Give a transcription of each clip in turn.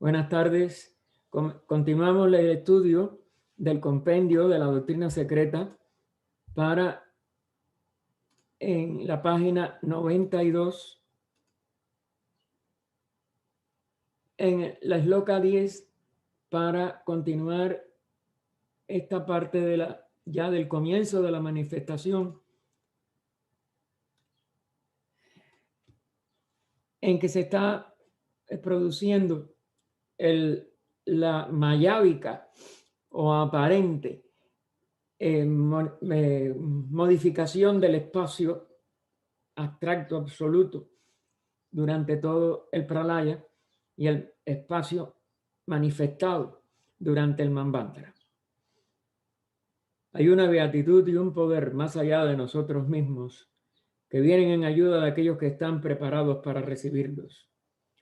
Buenas tardes. Continuamos el estudio del compendio de la doctrina secreta para en la página 92, en la shloka 10, para continuar esta parte de ya del comienzo de la manifestación, en que se está produciendo la mayábica o aparente modificación del espacio abstracto absoluto durante todo el pralaya y el espacio manifestado durante el Manvantara. Hay una beatitud y un poder más allá de nosotros mismos que vienen en ayuda de aquellos que están preparados para recibirlos.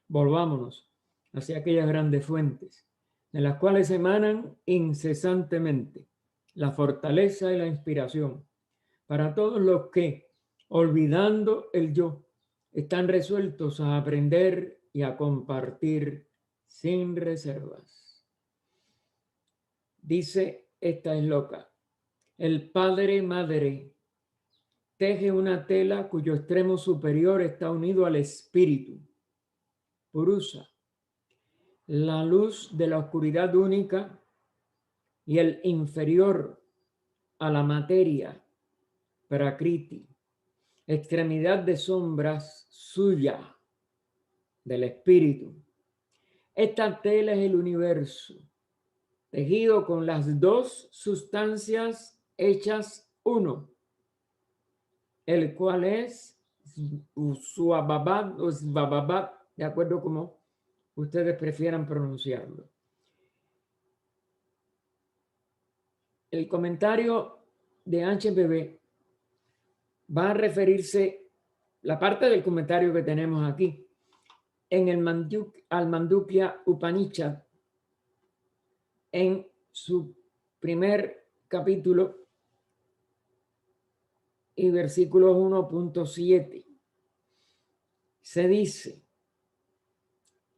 Volvámonos hacia aquellas grandes fuentes de las cuales emanan incesantemente la fortaleza y la inspiración para todos los que, olvidando el yo, están resueltos a aprender y a compartir sin reservas. Dice esta shloka: el Padre Madre teje una tela cuyo extremo superior está unido al espíritu, Purusa, la luz de la oscuridad única, y el inferior a la materia, Prakriti, extremidad de sombras suya, del espíritu. Esta tela es el universo, tejido con las dos sustancias hechas uno, el cual es Suababat o Svababat, de acuerdo como ustedes prefieran pronunciarlo. El comentario de HBB va a referirse, la parte del comentario que tenemos aquí, en el Mandukya Upanishad, en su primer capítulo y versículo 1.7. Se dice: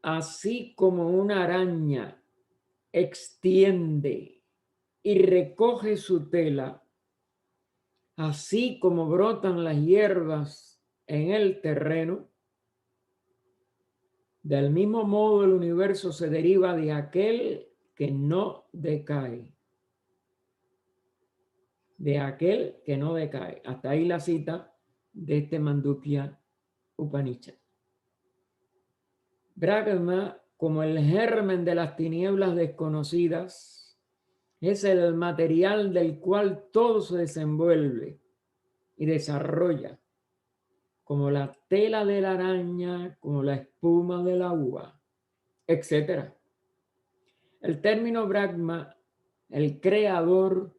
así como una araña extiende y recoge su tela, así como brotan las hierbas en el terreno, del mismo modo el universo se deriva de aquel que no decae. De aquel que no decae. Hasta ahí la cita de este Mandukya Upanishad. Brahma, como el germen de las tinieblas desconocidas, es el material del cual todo se desenvuelve y desarrolla, como la tela de la araña, como la espuma de la uva, etc. El término Brahma, el creador,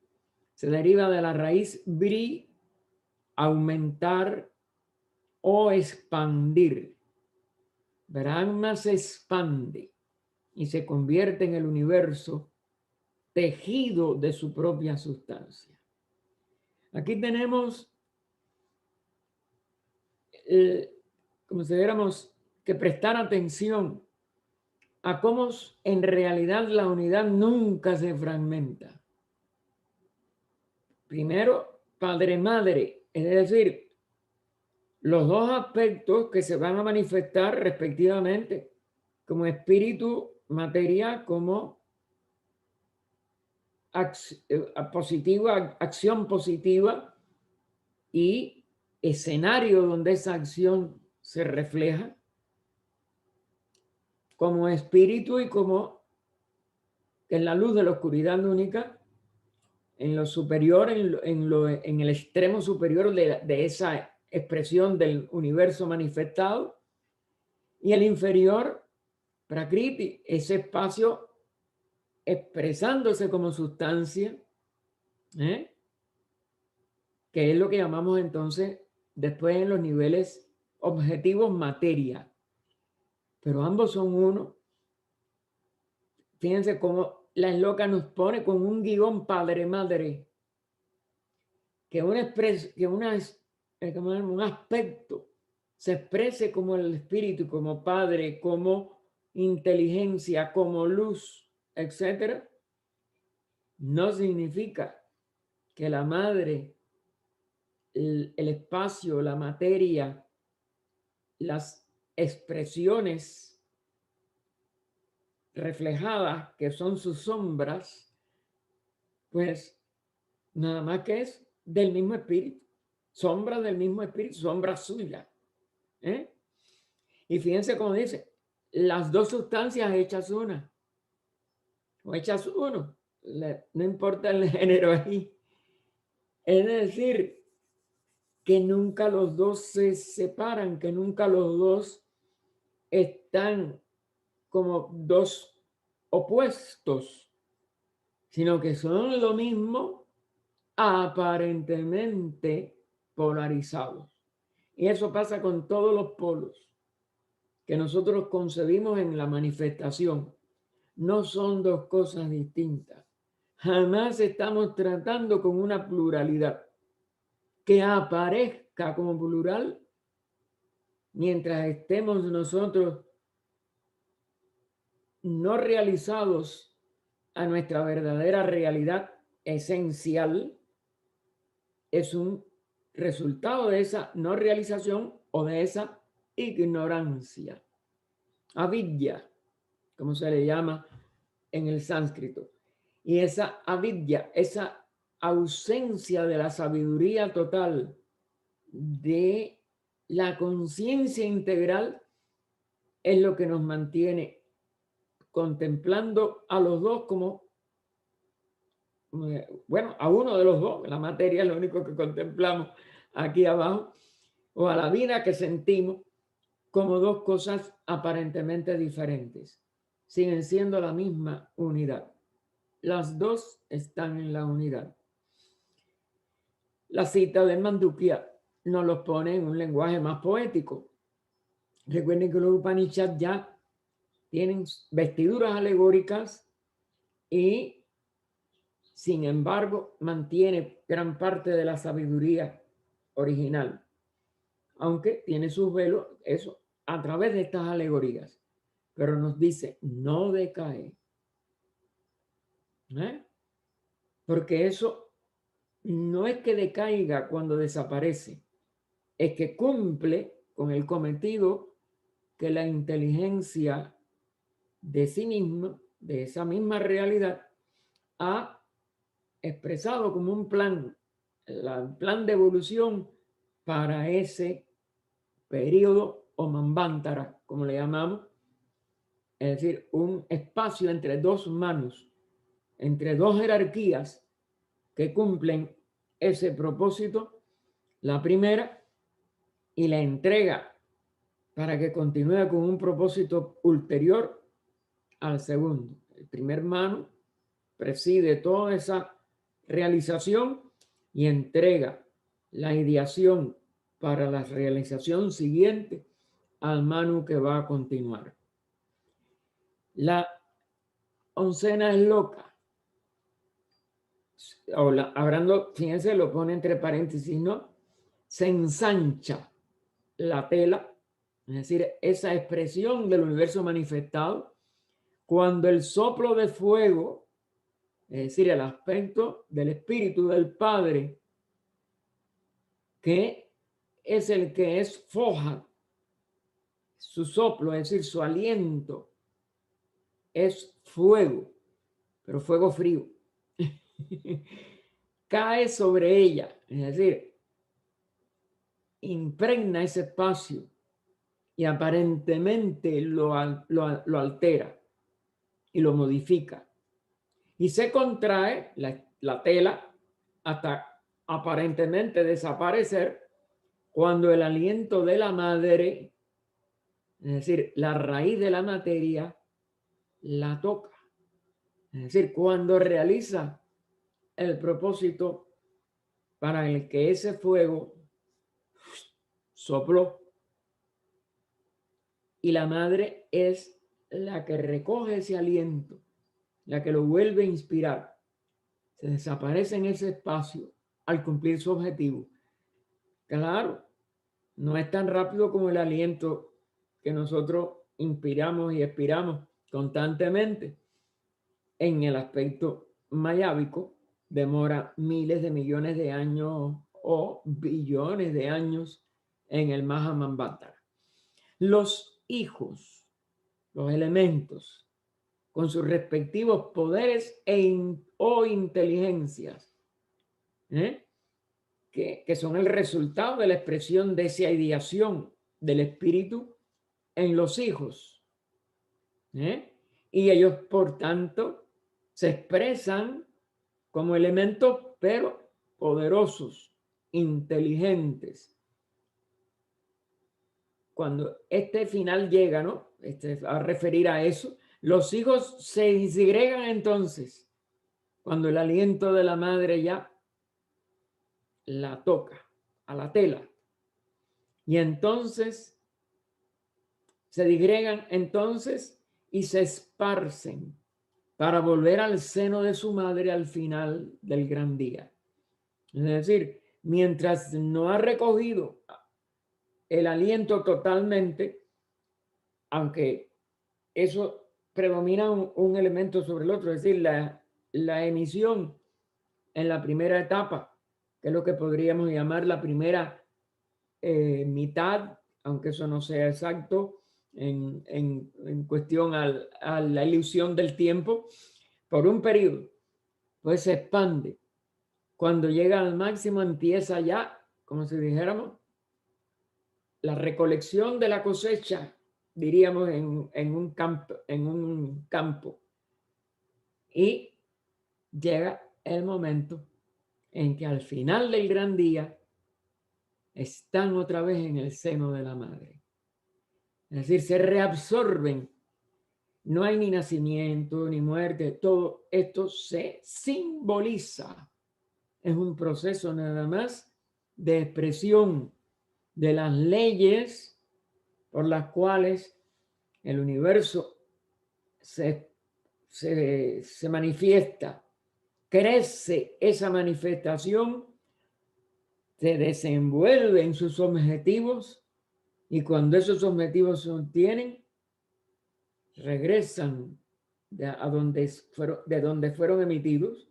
se deriva de la raíz bri, aumentar o expandir. Brahma se expande y se convierte en el universo tejido de su propia sustancia. Aquí tenemos, como si tuviéramos que prestar atención a cómo en realidad la unidad nunca se fragmenta. Primero, padre-madre, es decir, los dos aspectos que se van a manifestar respectivamente como espíritu, materia, como acción positiva y escenario donde esa acción se refleja, como espíritu y como en la luz de la oscuridad única, en lo superior, en el extremo superior de esa expresión del universo manifestado, y el inferior, Prakriti, ese espacio expresándose como sustancia, que es lo que llamamos entonces después en los niveles objetivos materia, pero ambos son uno. Fíjense cómo la shloka nos pone con un guión padre-madre, que un aspecto se exprese como el espíritu, como padre, como inteligencia como luz, etcétera, no significa que la madre, el espacio, la materia, las expresiones reflejadas, que son sus sombras, pues nada más que es del mismo espíritu, sombra del mismo espíritu, sombra suya. Y fíjense cómo dice, las dos sustancias hechas una, o hechas uno, no importa el género ahí. Es decir, que nunca los dos se separan, que nunca los dos están como dos opuestos, sino que son lo mismo aparentemente polarizados. Y eso pasa con todos los polos que nosotros concebimos en la manifestación. No son dos cosas distintas. Jamás estamos tratando con una pluralidad que aparezca como plural mientras estemos nosotros no realizados a nuestra verdadera realidad esencial. Es un resultado de esa no realización o de esa ignorancia. Avidya, como se le llama en el sánscrito. Y esa avidya, esa ausencia de la sabiduría total, de la conciencia integral, es lo que nos mantiene contemplando a los dos como, bueno, a uno de los dos, la materia es lo único que contemplamos aquí abajo, o a la vida que sentimos como dos cosas aparentemente diferentes. Siguen siendo la misma unidad. Las dos están en la unidad. La cita de Mandukya nos los pone en un lenguaje más poético. Recuerden que los Upanishads ya tienen vestiduras alegóricas y, sin embargo, mantiene gran parte de la sabiduría original, aunque tiene sus velos, eso, a través de estas alegorías. Pero nos dice, no decae. Porque eso no es que decaiga cuando desaparece, es que cumple con el cometido que la inteligencia de sí misma, de esa misma realidad, ha expresado como un plan, el plan de evolución para ese periodo o manvantara, como le llamamos, es decir, un espacio entre dos manos, entre dos jerarquías que cumplen ese propósito, la primera, y la entrega para que continúe con un propósito ulterior al segundo. El primer mano preside toda esa realización y entrega la ideación para la realización siguiente al mano que va a continuar. La oncena es loca. Hablando, fíjense, lo pone entre paréntesis, ¿no? Se ensancha la tela, es decir, esa expresión del universo manifestado, cuando el soplo de fuego, es decir, el aspecto del Espíritu del Padre, que es el que es foja, su soplo, es decir, su aliento, es fuego, pero fuego frío. Cae sobre ella, es decir, impregna ese espacio y aparentemente lo altera y lo modifica. Y se contrae la tela hasta aparentemente desaparecer cuando el aliento de la madre, es decir, la raíz de la materia, la toca. Es decir, cuando realiza el propósito para el que ese fuego sopló. Y la madre es la que recoge ese aliento, la que lo vuelve a inspirar. Se desaparece en ese espacio al cumplir su objetivo. Claro, no es tan rápido como el aliento que nosotros inspiramos y expiramos constantemente, en el aspecto mayábico demora miles de millones de años o billones de años en el Mahamambantara. Los hijos, los elementos, con sus respectivos poderes o inteligencias, que son el resultado de la expresión de esa ideación del espíritu en los hijos. Y ellos, por tanto, se expresan como elementos, pero poderosos, inteligentes. Cuando este final llega, ¿no? Va a referir a eso. Los hijos se disgregan entonces cuando el aliento de la madre ya la toca a la tela. Y entonces se disgregan entonces y se esparcen para volver al seno de su madre al final del gran día. Es decir, mientras no ha recogido el aliento totalmente, aunque eso predomina un elemento sobre el otro, es decir, la emisión en la primera etapa, que es lo que podríamos llamar la primera mitad, aunque eso no sea exacto en cuestión a la ilusión del tiempo, por un periodo, pues se expande. Cuando llega al máximo empieza ya, como si dijéramos, la recolección de la cosecha, diríamos, en un campo. Y llega el momento en que al final del gran día están otra vez en el seno de la madre. Es decir, se reabsorben. No hay ni nacimiento ni muerte. Todo esto se simboliza. Es un proceso nada más de expresión de las leyes por las cuales el universo se manifiesta. Crece esa manifestación, se desenvuelve en sus objetivos y cuando esos objetivos se obtienen, regresan de donde fueron emitidos,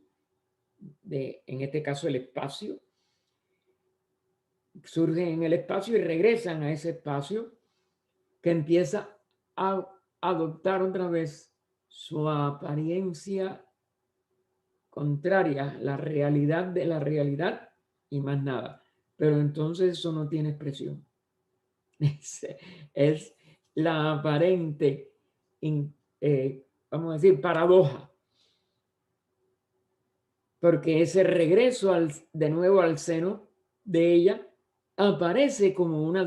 en este caso el espacio, surgen en el espacio y regresan a ese espacio que empieza a adoptar otra vez su apariencia contraria, la realidad de la realidad y más nada. Pero entonces eso no tiene expresión. Es la aparente, vamos a decir, paradoja. Porque ese regreso de nuevo al seno de ella aparece como una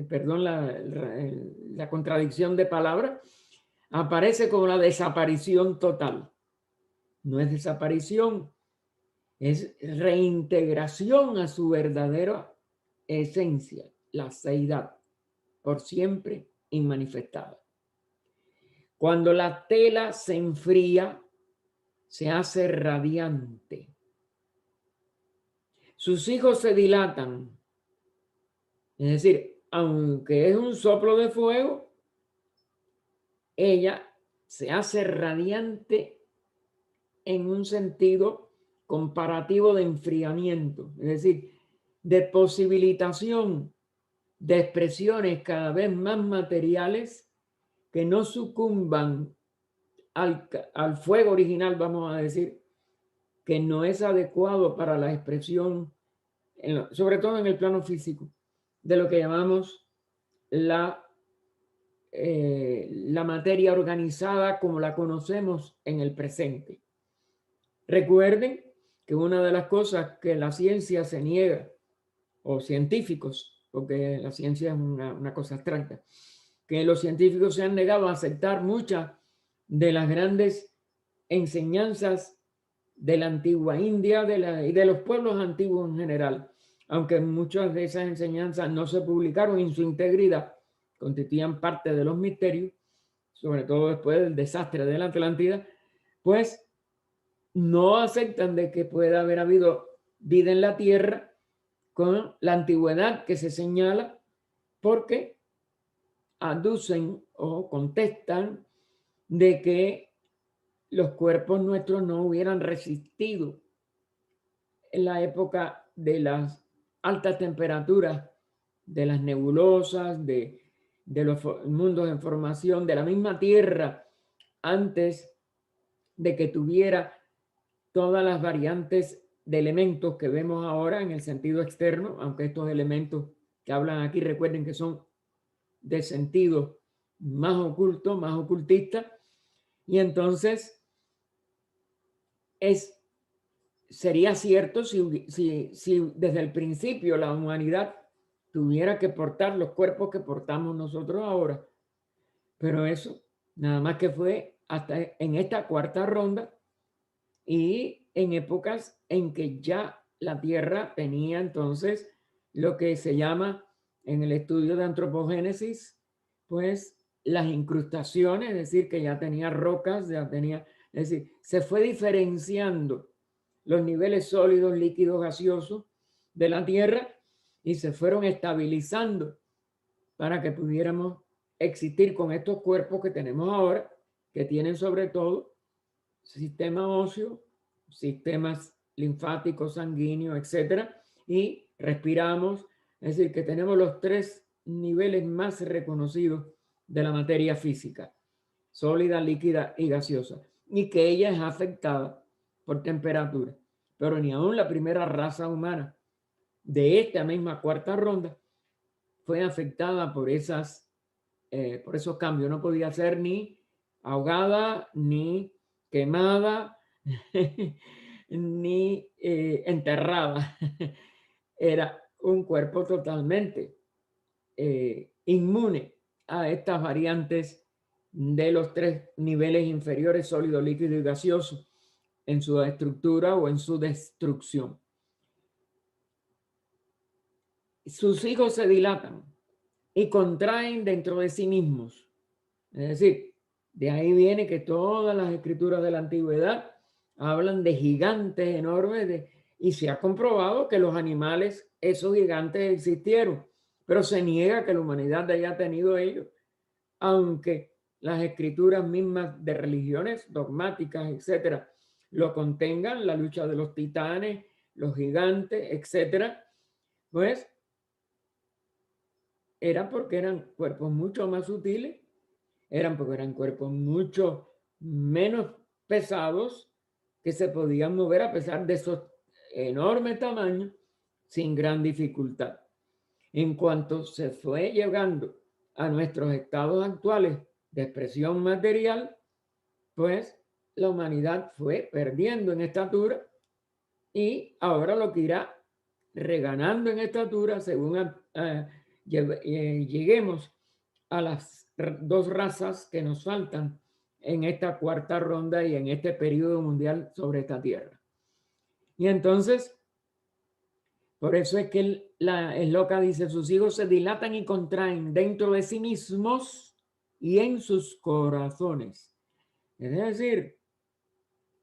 perdón, la contradicción de palabras, aparece como la desaparición total. No es desaparición, es reintegración a su verdadera esencia, la seidad, por siempre inmanifestada. Cuando la tela se enfría, se hace radiante. Sus hijos se dilatan. Es decir, aunque es un soplo de fuego, ella se hace radiante en un sentido comparativo de enfriamiento, es decir, de posibilitación de expresiones cada vez más materiales que no sucumban al fuego original, vamos a decir, que no es adecuado para la expresión, sobre todo en el plano físico, de lo que llamamos la materia organizada como la conocemos en el presente. Recuerden que una de las cosas que la ciencia se niega, o científicos, porque la ciencia es una cosa abstracta, que los científicos se han negado a aceptar muchas de las grandes enseñanzas de la antigua India y de los pueblos antiguos en general, aunque muchas de esas enseñanzas no se publicaron en su integridad, constituían parte de los misterios, sobre todo después del desastre de la Atlántida, pues no aceptan de que pueda haber habido vida en la Tierra con la antigüedad que se señala, porque aducen o contestan de que los cuerpos nuestros no hubieran resistido en la época de las altas temperaturas, de las nebulosas, de los mundos en formación, de la misma Tierra, antes de que tuviera todas las variantes de elementos que vemos ahora en el sentido externo, aunque estos elementos que hablan aquí recuerden que son de sentido más oculto, más ocultista, y entonces sería cierto si desde el principio la humanidad tuviera que portar los cuerpos que portamos nosotros ahora, pero eso nada más que fue hasta en esta cuarta ronda y en épocas en que ya la Tierra tenía entonces lo que se llama en el estudio de antropogénesis, pues las incrustaciones, es decir, que ya tenía rocas, ya tenía, es decir, se fue diferenciando los niveles sólidos, líquidos, gaseosos de la Tierra y se fueron estabilizando para que pudiéramos existir con estos cuerpos que tenemos ahora, que tienen sobre todo sistema óseo, sistemas linfáticos, sanguíneos, etcétera, y respiramos, es decir, que tenemos los tres niveles más reconocidos de la materia física, sólida, líquida y gaseosa, y que ella es afectada por temperatura. Pero ni aún la primera raza humana de esta misma cuarta ronda fue afectada por por esos cambios. No podía ser ni ahogada, ni quemada, ni enterrada. Era un cuerpo totalmente inmune a estas variantes de los tres niveles inferiores, sólido, líquido y gaseoso, en su estructura o en su destrucción. Sus hijos se dilatan y contraen dentro de sí mismos. Es decir, de ahí viene que todas las escrituras de la antigüedad hablan de gigantes enormes y se ha comprobado que los animales, esos gigantes existieron, pero se niega que la humanidad haya tenido ellos, aunque las escrituras mismas de religiones dogmáticas, etcétera, lo contengan, la lucha de los titanes, los gigantes, etcétera, pues era porque eran cuerpos mucho más sutiles, porque eran cuerpos mucho menos pesados que se podían mover a pesar de esos enormes tamaños sin gran dificultad. En cuanto se fue llegando a nuestros estados actuales de expresión material, pues la humanidad fue perdiendo en estatura y ahora lo que irá reganando en estatura según lleguemos a las dos razas que nos faltan en esta cuarta ronda y en este periodo mundial sobre esta tierra. Y entonces, por eso es que la Esloca dice, sus hijos se dilatan y contraen dentro de sí mismos y en sus corazones. Es decir,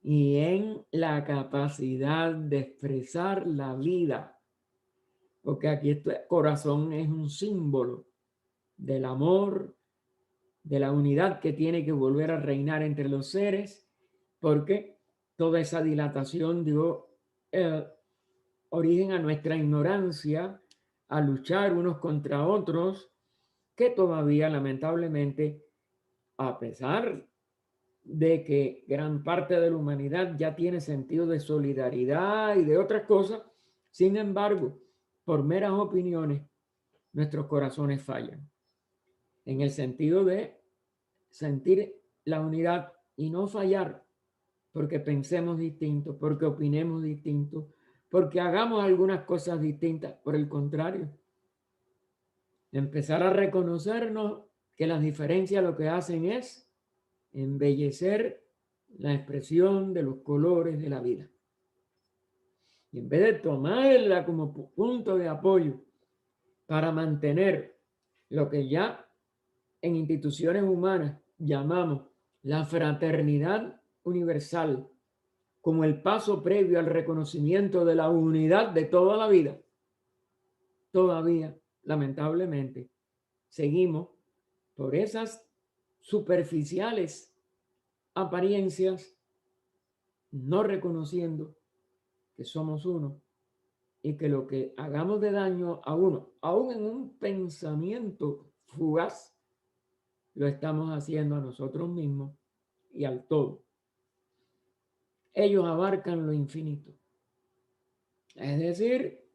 y en la capacidad de expresar la vida. Porque aquí este corazón es un símbolo del amor, de la unidad que tiene que volver a reinar entre los seres, porque toda esa dilatación dio origen a nuestra ignorancia, a luchar unos contra otros, que todavía lamentablemente, a pesar de que gran parte de la humanidad ya tiene sentido de solidaridad y de otras cosas, sin embargo, por meras opiniones, nuestros corazones fallan. En el sentido de sentir la unidad y no fallar porque pensemos distinto, porque opinemos distinto, porque hagamos algunas cosas distintas. Por el contrario, empezar a reconocernos que las diferencias lo que hacen es embellecer la expresión de los colores de la vida. Y en vez de tomarla como punto de apoyo para mantener lo que ya en instituciones humanas llamamos la fraternidad universal como el paso previo al reconocimiento de la unidad de toda la vida, todavía, lamentablemente, seguimos por esas superficiales apariencias, no reconociendo que somos uno y que lo que hagamos de daño a uno, aún en un pensamiento fugaz, lo estamos haciendo a nosotros mismos y al todo. Ellos abarcan lo infinito. Es decir,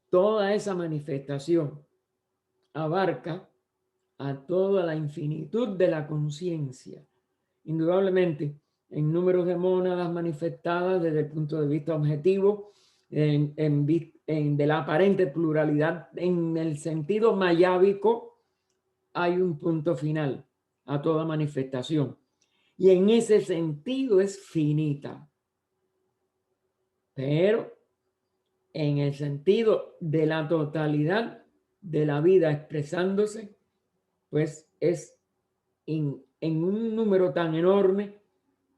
toda esa manifestación abarca a toda la infinitud de la conciencia. Indudablemente, en números de mónadas manifestadas desde el punto de vista objetivo, de la aparente pluralidad, en el sentido mayábico, hay un punto final a toda manifestación. Y en ese sentido es finita. Pero en el sentido de la totalidad de la vida expresándose, pues es en un número tan enorme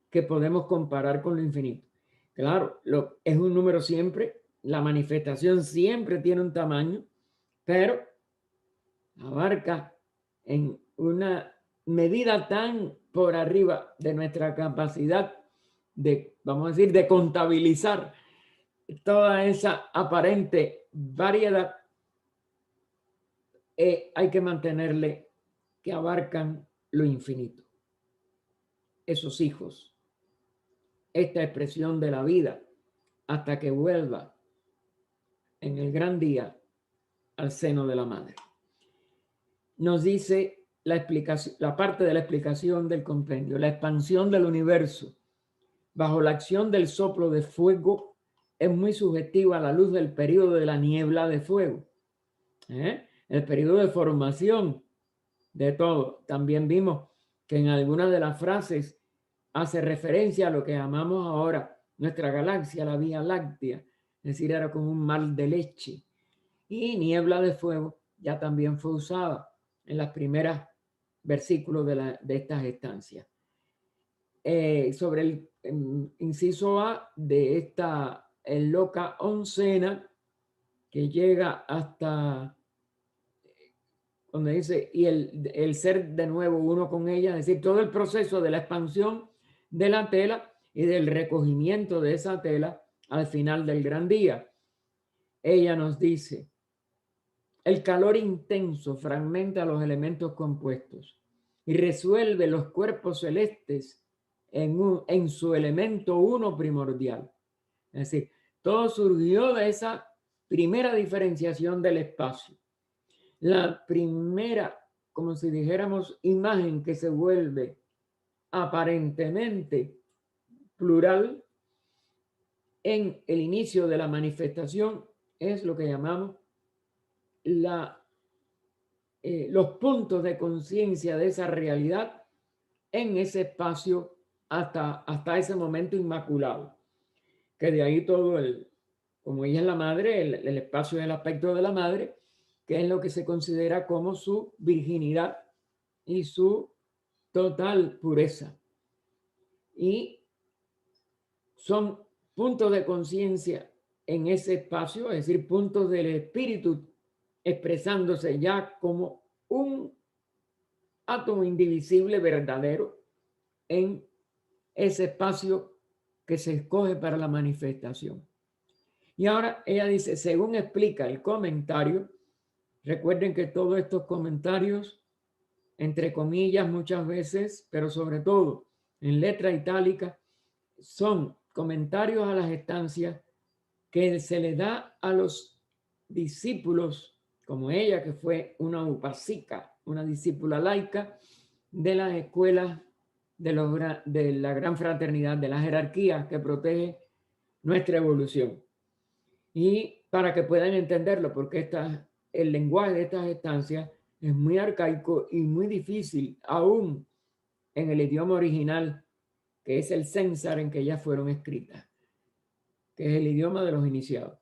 que podemos comparar con lo infinito. Claro, es un número siempre, la manifestación siempre tiene un tamaño, pero abarca en una medida tan por arriba de nuestra capacidad de, vamos a decir, de contabilizar toda esa aparente variedad, hay que mantenerle que abarcan lo infinito. Esos hijos, esta expresión de la vida, hasta que vuelva en el gran día al seno de la madre. Nos dice la explicación, la parte de la explicación del compendio, la expansión del universo bajo la acción del soplo de fuego es muy subjetiva a la luz del periodo de la niebla de fuego. El periodo de formación de todo. También vimos que en algunas de las frases hace referencia a lo que llamamos ahora nuestra galaxia, la Vía Láctea, es decir, era como un mar de leche. Y niebla de fuego ya también fue usada en las primeras versículos de estas estancias. Sobre el inciso A de esta loca oncena que llega hasta donde dice, y el ser de nuevo uno con ella, es decir, todo el proceso de la expansión de la tela y del recogimiento de esa tela al final del gran día. Ella nos dice, el calor intenso fragmenta los elementos compuestos y resuelve los cuerpos celestes en su elemento uno primordial. Es decir, todo surgió de esa primera diferenciación del espacio. La primera, como si dijéramos, imagen que se vuelve aparentemente plural en el inicio de la manifestación es lo que llamamos los puntos de conciencia de esa realidad en ese espacio hasta ese momento inmaculado. Que de ahí todo como ella es la madre, el espacio es el aspecto de la madre, que es lo que se considera como su virginidad y su total pureza. Y son puntos de conciencia en ese espacio, es decir, puntos del espíritu expresándose ya como un átomo indivisible verdadero en ese espacio que se escoge para la manifestación. Y ahora ella dice, según explica el comentario, recuerden que todos estos comentarios, entre comillas muchas veces, pero sobre todo en letra itálica, son comentarios a las estancias que se le da a los discípulos, como ella, que fue una upasika, una discípula laica de las escuelas de la gran fraternidad, de la jerarquía que protege nuestra evolución. Y para que puedan entenderlo, porque el lenguaje de estas estancias es muy arcaico y muy difícil, aún en el idioma original, que es el censar en que ellas fueron escritas, que es el idioma de los iniciados.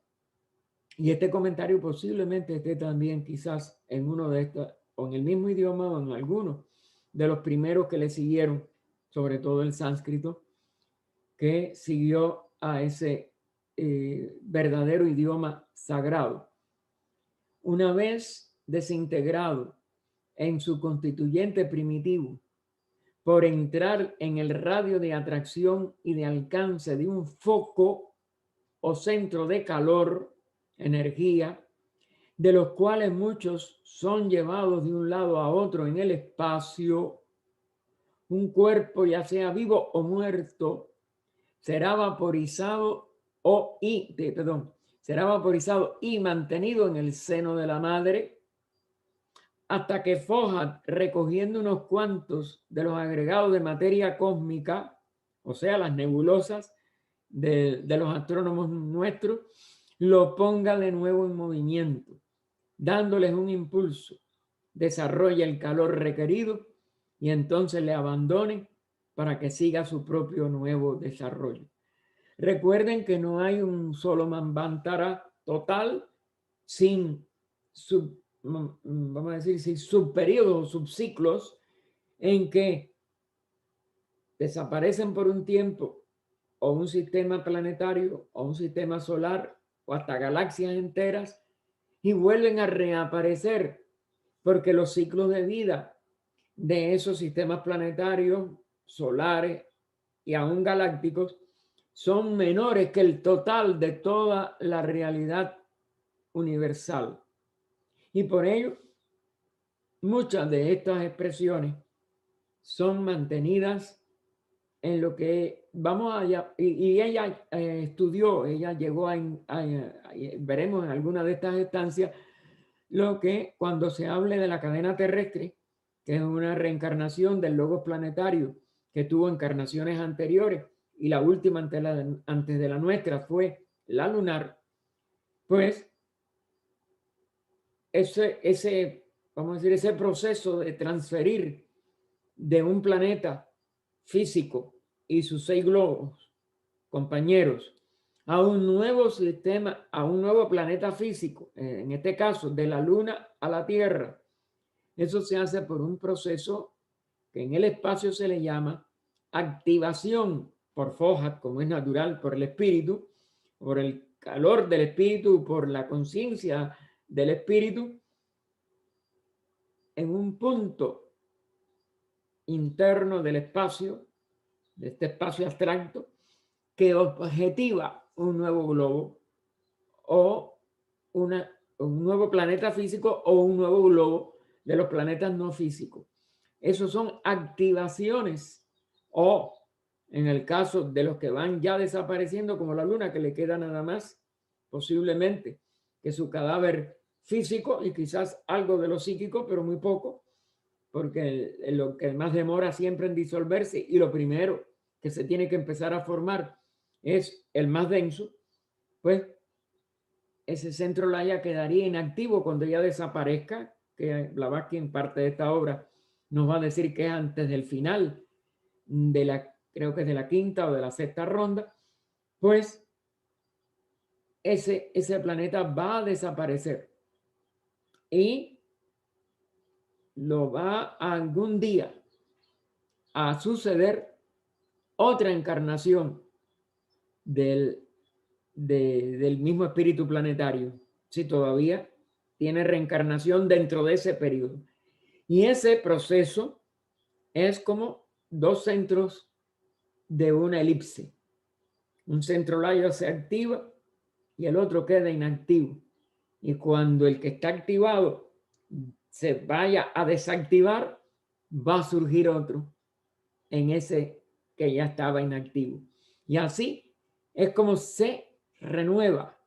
Y este comentario posiblemente esté también quizás en uno de estos, o en el mismo idioma, o en alguno de los primeros que le siguieron, sobre todo el sánscrito, que siguió a ese verdadero idioma sagrado. Una vez desintegrado en su constituyente primitivo por entrar en el radio de atracción y de alcance de un foco o centro de calor, energía, de los cuales muchos son llevados de un lado a otro en el espacio. Un cuerpo, ya sea vivo o muerto, será vaporizado será vaporizado y mantenido en el seno de la madre hasta que Fohat, recogiendo unos cuantos de los agregados de materia cósmica, o sea, las nebulosas de los astrónomos nuestros, lo ponga de nuevo en movimiento, dándoles un impulso, desarrolla el calor requerido y entonces le abandone para que siga su propio nuevo desarrollo. Recuerden que no hay un solo Manvantara total sin vamos a decir, sin subperiodos o subciclos en que desaparecen por un tiempo o un sistema planetario o un sistema solar o hasta galaxias enteras y vuelven a reaparecer porque los ciclos de vida de esos sistemas planetarios, solares y aún galácticos son menores que el total de toda la realidad universal. Y por ello, muchas de estas expresiones son mantenidas en lo que vamos allá, y ella estudió, ella llegó veremos en alguna de estas estancias, lo que cuando se hable de la cadena terrestre, que es una reencarnación del logos planetario que tuvo encarnaciones anteriores, y la última antes de la nuestra fue la lunar, pues vamos a decir, ese proceso de transferir de un planeta físico y sus 6 globos, compañeros, a un nuevo sistema, a un nuevo planeta físico, en este caso de la Luna a la Tierra. Eso se hace por un proceso que en el espacio se le llama activación por Fohat, como es natural, por el espíritu, por el calor del espíritu, por la conciencia del espíritu, en un punto interno del espacio, de este espacio abstracto, que objetiva un nuevo globo o un nuevo planeta físico o un nuevo globo de los planetas no físicos. Esos son activaciones, o en el caso de los que van ya desapareciendo, como la luna, que le queda nada más posiblemente que su cadáver físico y quizás algo de lo psíquico, pero muy poco, porque lo que más demora siempre en disolverse y lo primero que se tiene que empezar a formar es el más denso, pues ese centro Laya quedaría inactivo cuando ya desaparezca, que Blavatsky en parte de esta obra nos va a decir que es antes del final creo que es de la quinta o de la sexta ronda, pues ese planeta va a desaparecer y lo va algún día a suceder otra encarnación del mismo espíritu planetario, si todavía tiene reencarnación dentro de ese periodo. Y ese proceso es como 2 centros de una elipse. Un centro Laya se activa y el otro queda inactivo. Y cuando el que está activado se vaya a desactivar, va a surgir otro en ese que ya estaba inactivo. Y así es como se renueva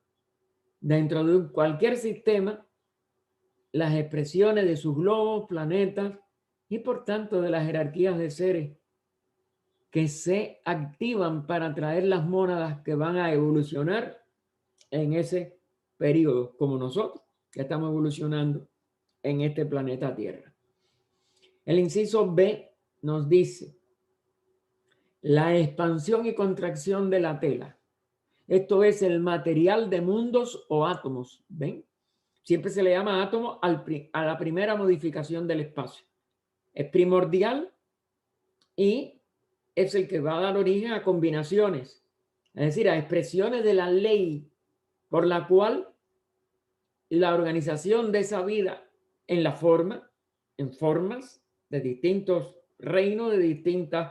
dentro de cualquier sistema las expresiones de sus globos, planetas y por tanto de las jerarquías de seres que se activan para traer las mónadas que van a evolucionar en ese periodo, como nosotros que estamos evolucionando en este planeta Tierra. El inciso B nos dice la expansión y contracción de la tela. Esto es el material de mundos o átomos. ¿Ven? Siempre se le llama átomo a la primera modificación del espacio. Es primordial y es el que va a dar origen a combinaciones, es decir, a expresiones de la ley por la cual la organización de esa vida en la forma en formas de distintos reinos, de distintos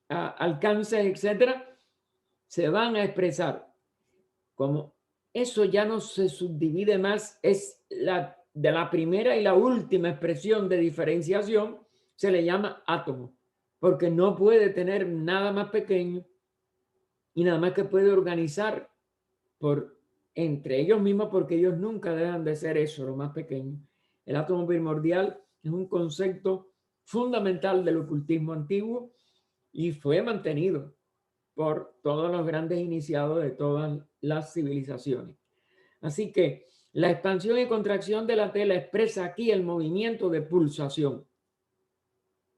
alcances, etcétera, se van a expresar. Como eso ya no se subdivide más, es de la primera y la última expresión de diferenciación, se le llama átomo, porque no puede tener nada más pequeño y nada más que puede organizar entre ellos mismos, porque ellos nunca dejan de ser eso, lo más pequeño. El átomo primordial es un concepto fundamental del ocultismo antiguo y fue mantenido por todos los grandes iniciados de todas las civilizaciones. Así que la expansión y contracción de la tela expresa aquí el movimiento de pulsación,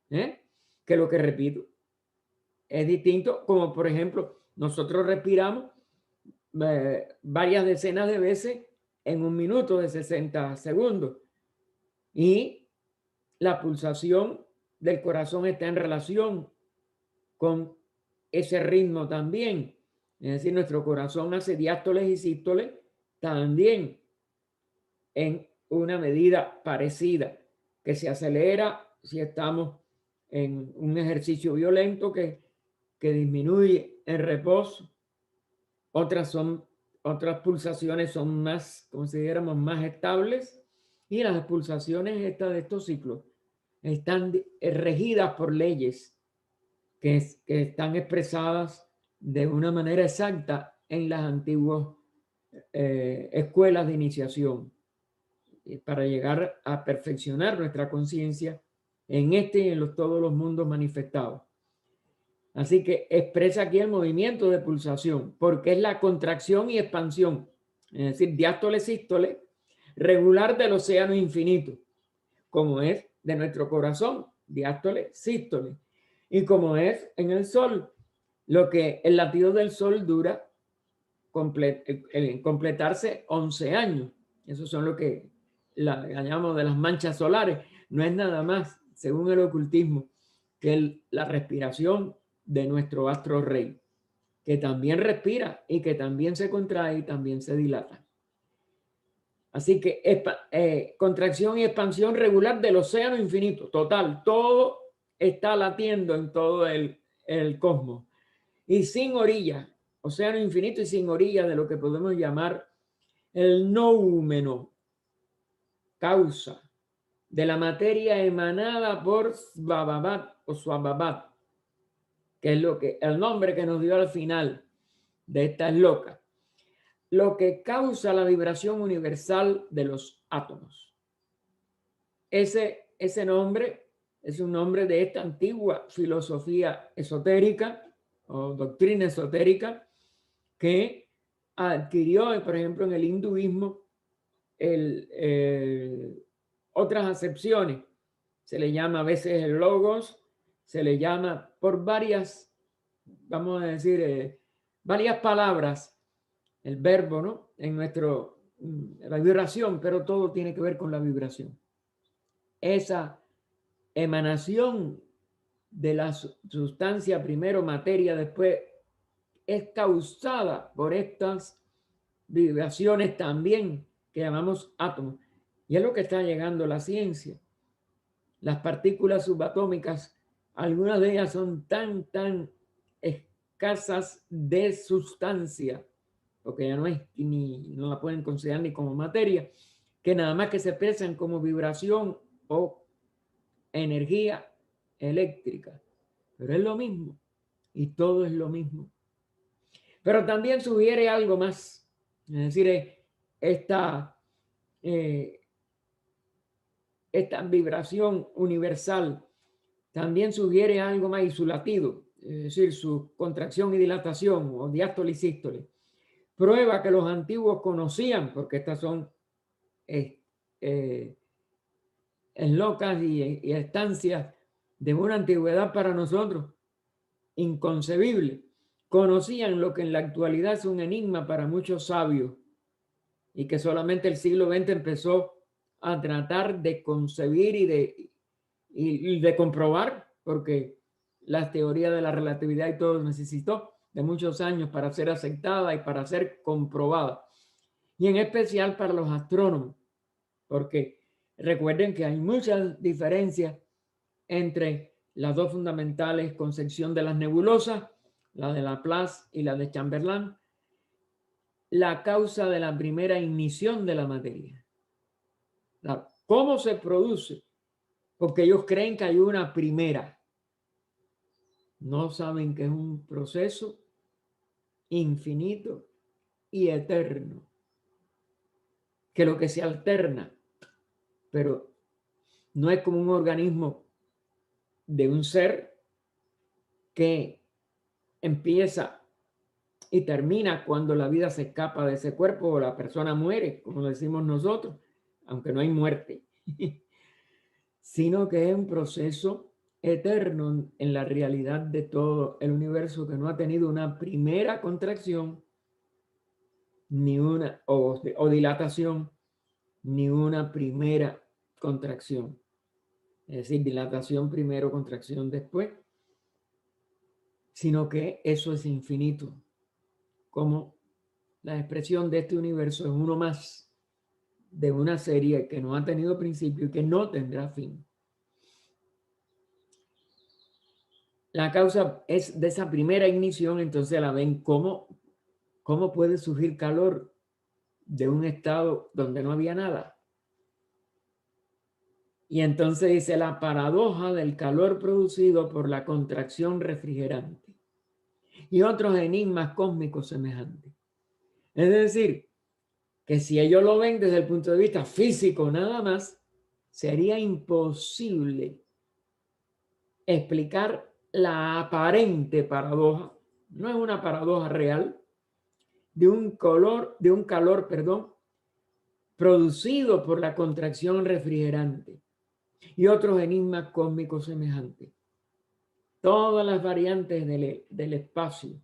que lo que repito es distinto, como por ejemplo nosotros respiramos varias decenas de veces en un minuto de 60 segundos y la pulsación del corazón está en relación con ese ritmo también. Es decir, nuestro corazón hace diástoles y sístoles también en una medida parecida, que se acelera si estamos en un ejercicio violento, que disminuye en reposo. Otras pulsaciones son más, consideramos, más estables, y las pulsaciones de estos ciclos están regidas por leyes que están expresadas de una manera exacta en las antiguas escuelas de iniciación, para llegar a perfeccionar nuestra conciencia en este y en todos los mundos manifestados. Así que expresa aquí el movimiento de pulsación, porque es la contracción y expansión, es decir, diástole, sístole, regular del océano infinito, como es de nuestro corazón, diástole, sístole, y como es en el sol, lo que el latido del sol dura completarse 11 años. Esos son lo que llamamos de las manchas solares. No es nada más, según el ocultismo, que la respiración de nuestro astro rey, que también respira y que también se contrae y también se dilata. Así que contracción y expansión regular del océano infinito, total, todo está latiendo en todo el cosmos y sin orilla, océano infinito y sin orilla de lo que podemos llamar el noúmeno, causa de la materia emanada por Svababat o Svababat, que es el nombre que nos dio al final de esta loca, lo que causa la vibración universal de los átomos. Ese nombre es un nombre de esta antigua filosofía esotérica o doctrina esotérica que adquirió, por ejemplo, en el hinduismo otras acepciones. Se le llama a veces el logos, se le llama por varias, vamos a decir, varias palabras, el verbo, ¿no? En la vibración, pero todo tiene que ver con la vibración. Esa emanación de la sustancia, primero materia, después, es causada por estas vibraciones también que llamamos átomos. Y es lo que está llegando la ciencia. Las partículas subatómicas, algunas de ellas son tan escasas de sustancia, porque ya no la pueden considerar ni como materia, que nada más que se expresan como vibración o energía eléctrica. Pero es lo mismo y todo es lo mismo. Pero también sugiere algo más, es decir, esta vibración universal también sugiere algo más, y su latido, es decir, su contracción y dilatación o diástole y sístole, prueba que los antiguos conocían, porque estas son locas y estancias de una antigüedad para nosotros inconcebible. Conocían lo que en la actualidad es un enigma para muchos sabios y que solamente el siglo XX empezó a tratar de concebir y de comprobar, porque la teoría de la relatividad y todo necesitó de muchos años para ser aceptada y para ser comprobada. Y en especial para los astrónomos, porque Recuerden que hay muchas diferencias entre las dos fundamentales concepción de las nebulosas, la de Laplace y la de Chamberlain, la causa de la primera ignición de la materia. ¿Cómo se produce? Porque ellos creen que hay una primera. No saben que es un proceso infinito y eterno. Que lo que se alterna, pero no es como un organismo de un ser que empieza y termina cuando la vida se escapa de ese cuerpo o la persona muere, como decimos nosotros, aunque no hay muerte, sino que es un proceso eterno en la realidad de todo el universo que no ha tenido una primera contracción, ni una, o dilatación, ni una primera contracción. Es decir, dilatación primero, contracción después, sino que eso es infinito, como la expresión de este universo es uno más de una serie que no ha tenido principio y que no tendrá fin. La causa es de esa primera ignición, entonces la ven cómo puede surgir calor de un estado donde no había nada. Y entonces dice la paradoja del calor producido por la contracción refrigerante y otros enigmas cósmicos semejantes. Es decir, que si ellos lo ven desde el punto de vista físico nada más, sería imposible explicar la aparente paradoja, no es una paradoja real, de un calor, producido por la contracción refrigerante y otros enigmas cósmicos semejantes. Todas las variantes del espacio,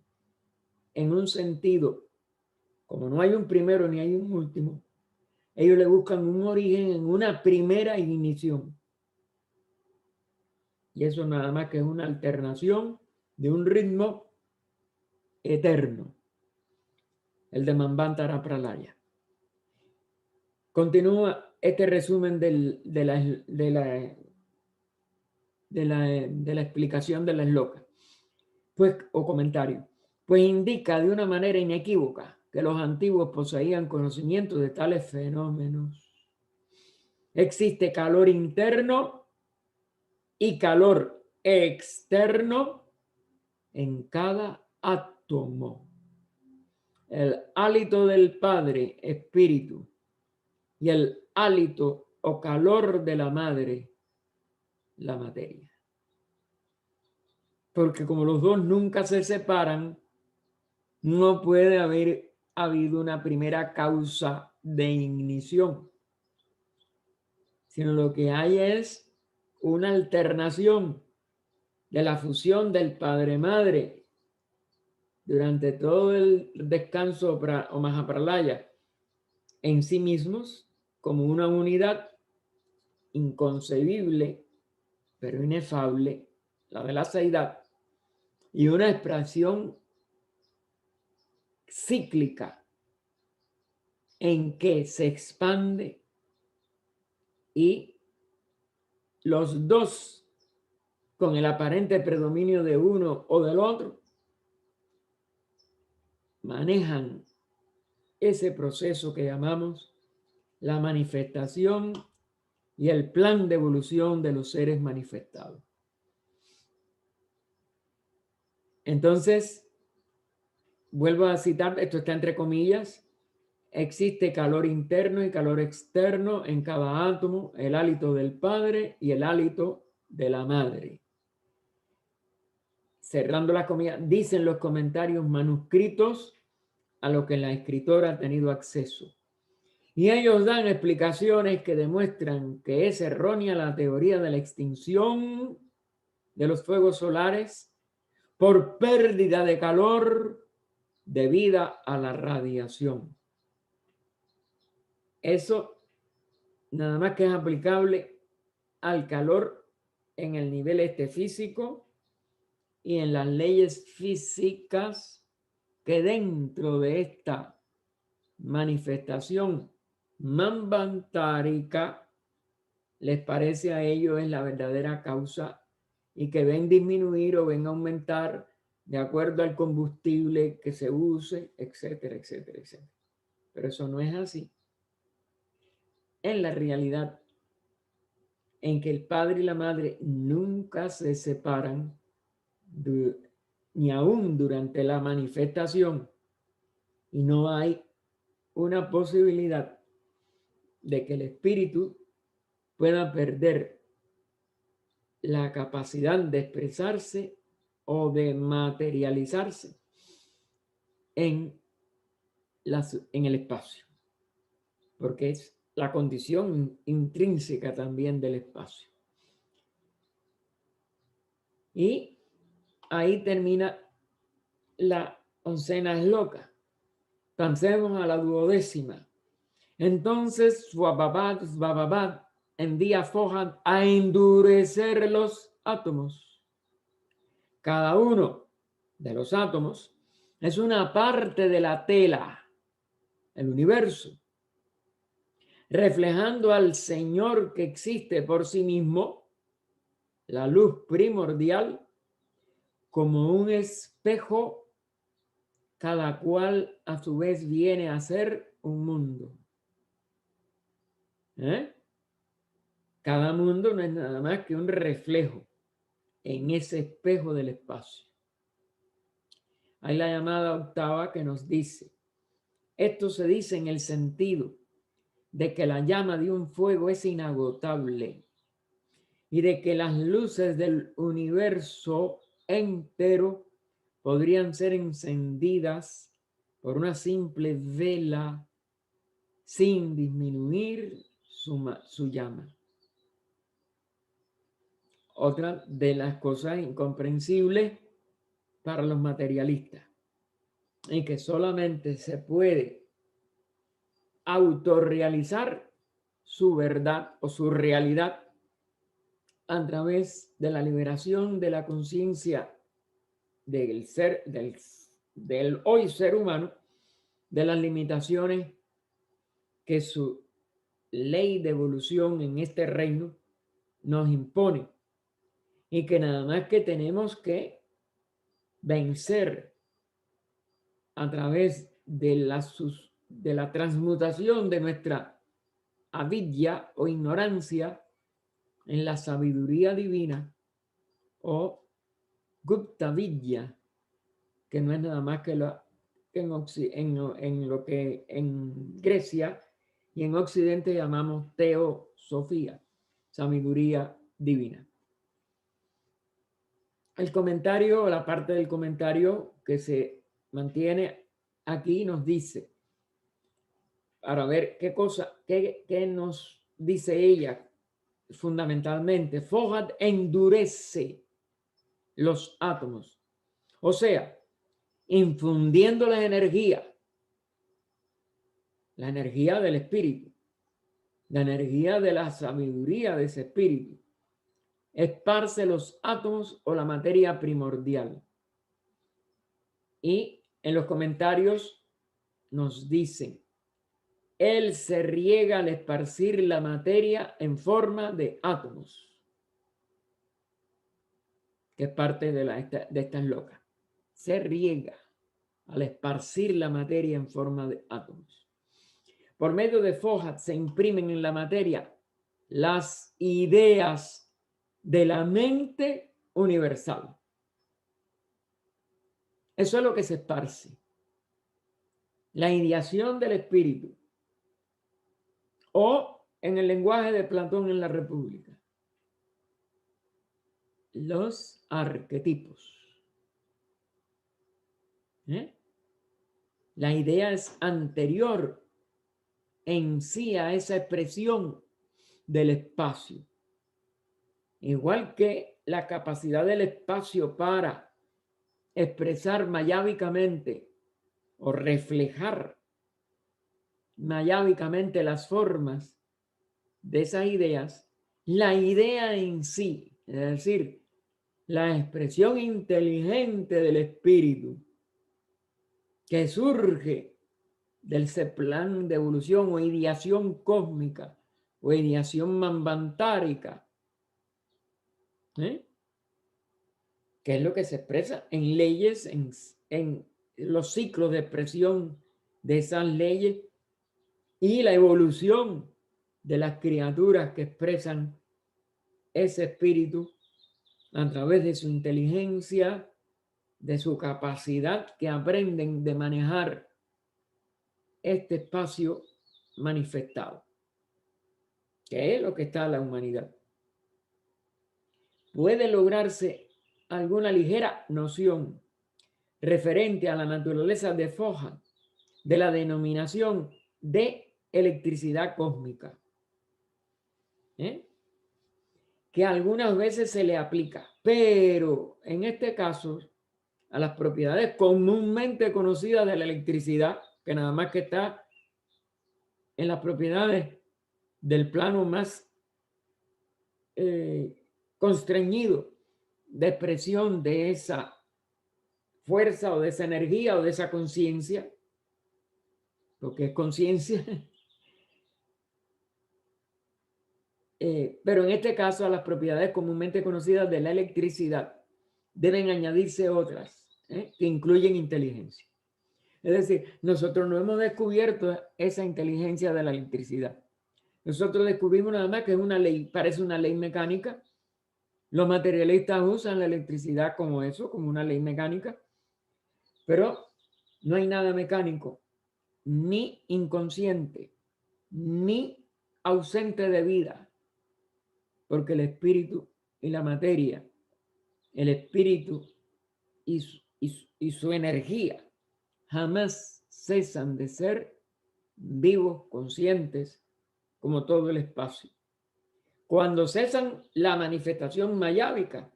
en un sentido, como no hay un primero ni hay un último, ellos le buscan un origen en una primera ignición. Y eso nada más que es una alternación de un ritmo eterno, el de Manvantara Pralaya. Continúa este resumen de la explicación de la esloka, pues, o comentario. Pues indica de una manera inequívoca que los antiguos poseían conocimiento de tales fenómenos. Existe calor interno y calor externo en cada átomo. El hálito del Padre, espíritu, y el hálito o calor de la madre, la materia. Porque como los dos nunca se separan, no puede haber habido una primera causa de ignición, sino lo que hay es una alternación de la fusión del Padre-Madre durante todo el descanso o Mahapralaya en sí mismos como una unidad inconcebible, pero inefable, la de la seidad, y una expresión cíclica en que se expande y los dos, con el aparente predominio de uno o del otro, manejan ese proceso que llamamos la manifestación y el plan de evolución de los seres manifestados. Entonces, vuelvo a citar, esto está entre comillas, existe calor interno y calor externo en cada átomo, el hálito del Padre y el hálito de la Madre. Cerrando las comillas, dicen los comentarios manuscritos a lo que la escritora ha tenido acceso. Y ellos dan explicaciones que demuestran que es errónea la teoría de la extinción de los fuegos solares por pérdida de calor debida a la radiación. Eso nada más que es aplicable al calor en el nivel físico y en las leyes físicas que dentro de esta manifestación manvantárica les parece a ellos es la verdadera causa y que ven disminuir o ven aumentar de acuerdo al combustible que se use, etcétera, etcétera, etcétera. Pero eso no es así. En la realidad, en que el padre y la madre nunca se separan, ni aún durante la manifestación, y no hay una posibilidad de que el espíritu pueda perder la capacidad de expresarse o de materializarse en el espacio, porque es la condición intrínseca también del espacio. Y ahí termina la oncena loca. Pasemos a la duodécima. Entonces, Swababat envía Fohat a endurecer los átomos. Cada uno de los átomos es una parte de la tela, el universo, reflejando al Señor que existe por sí mismo, la luz primordial, como un espejo, cada cual a su vez viene a ser un mundo. Cada mundo no es nada más que un reflejo en ese espejo del espacio. Hay la llamada octava que nos dice, esto se dice en el sentido de que la llama de un fuego es inagotable y de que las luces del universo entero podrían ser encendidas por una simple vela sin disminuir su llama. Otra de las cosas incomprensibles para los materialistas y que solamente se puede autorrealizar su verdad o su realidad a través de la liberación de la conciencia del ser, del hoy ser humano, de las limitaciones que su ley de evolución en este reino nos impone y que nada más que tenemos que vencer a través de la transmutación de nuestra avidya o ignorancia en la sabiduría divina o Gupta Vidya, que no es nada más que en lo que en Grecia y en Occidente llamamos teosofía, sabiduría divina. El comentario, la parte del comentario que se mantiene aquí nos dice, para ver qué nos dice ella fundamentalmente, Fohat endurece los átomos, o sea, infundiendo la energía del espíritu, la energía de la sabiduría de ese espíritu, esparce los átomos o la materia primordial. Y en los comentarios nos dicen, él se riega al esparcir la materia en forma de átomos, que es parte de estas locas. Se riega al esparcir la materia en forma de átomos. Por medio de Fohat se imprimen en la materia las ideas de la mente universal. Eso es lo que se esparce. La ideación del espíritu. O en el lenguaje de Platón en la República, los arquetipos. La idea es anterior en sí a esa expresión del espacio. Igual que la capacidad del espacio para expresar mayávicamente o reflejar mayávicamente las formas de esas ideas, la idea en sí, es decir, la expresión inteligente del espíritu que surge del plan de evolución o ideación cósmica o ideación manvantárica, ¿eh? Que es lo que se expresa en leyes, en los ciclos de expresión de esas leyes y la evolución de las criaturas que expresan ese espíritu a través de su inteligencia, de su capacidad que aprenden de manejar este espacio manifestado, que es lo que está la humanidad. Puede lograrse alguna ligera noción referente a la naturaleza de Foja de la denominación de electricidad cósmica, ¿eh? Que algunas veces se le aplica, pero en este caso a las propiedades comúnmente conocidas de la electricidad, que nada más que está en las propiedades del plano más constreñido de expresión de esa fuerza o de esa energía o de esa conciencia, lo que es conciencia. Pero en este caso a las propiedades comúnmente conocidas de la electricidad deben añadirse otras que incluyen inteligencia. Es decir, nosotros no hemos descubierto esa inteligencia de la electricidad. Nosotros descubrimos nada más que es una ley, parece una ley mecánica. Los materialistas usan la electricidad como eso, como una ley mecánica, pero no hay nada mecánico, ni inconsciente, ni ausente de vida, porque el espíritu y la materia, el espíritu y su energía jamás cesan de ser vivos, conscientes, como todo el espacio. Cuando cesan la manifestación mayábica,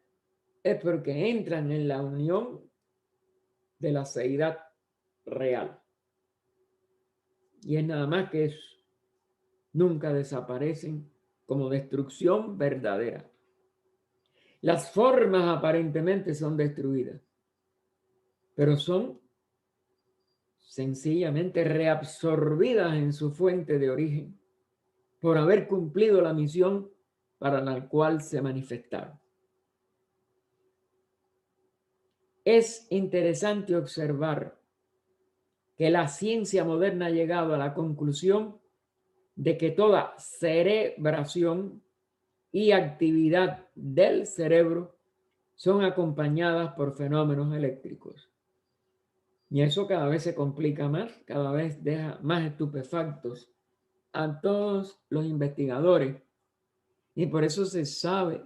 es porque entran en la unión de la seidad real. Y es nada más que eso. Nunca desaparecen como destrucción verdadera. Las formas aparentemente son destruidas, pero son sencillamente reabsorbidas en su fuente de origen por haber cumplido la misión para la cual se manifestaron. Es interesante observar que la ciencia moderna ha llegado a la conclusión de que toda cerebración y actividad del cerebro son acompañadas por fenómenos eléctricos. Y eso cada vez se complica más, cada vez deja más estupefactos a todos los investigadores. Y por eso se sabe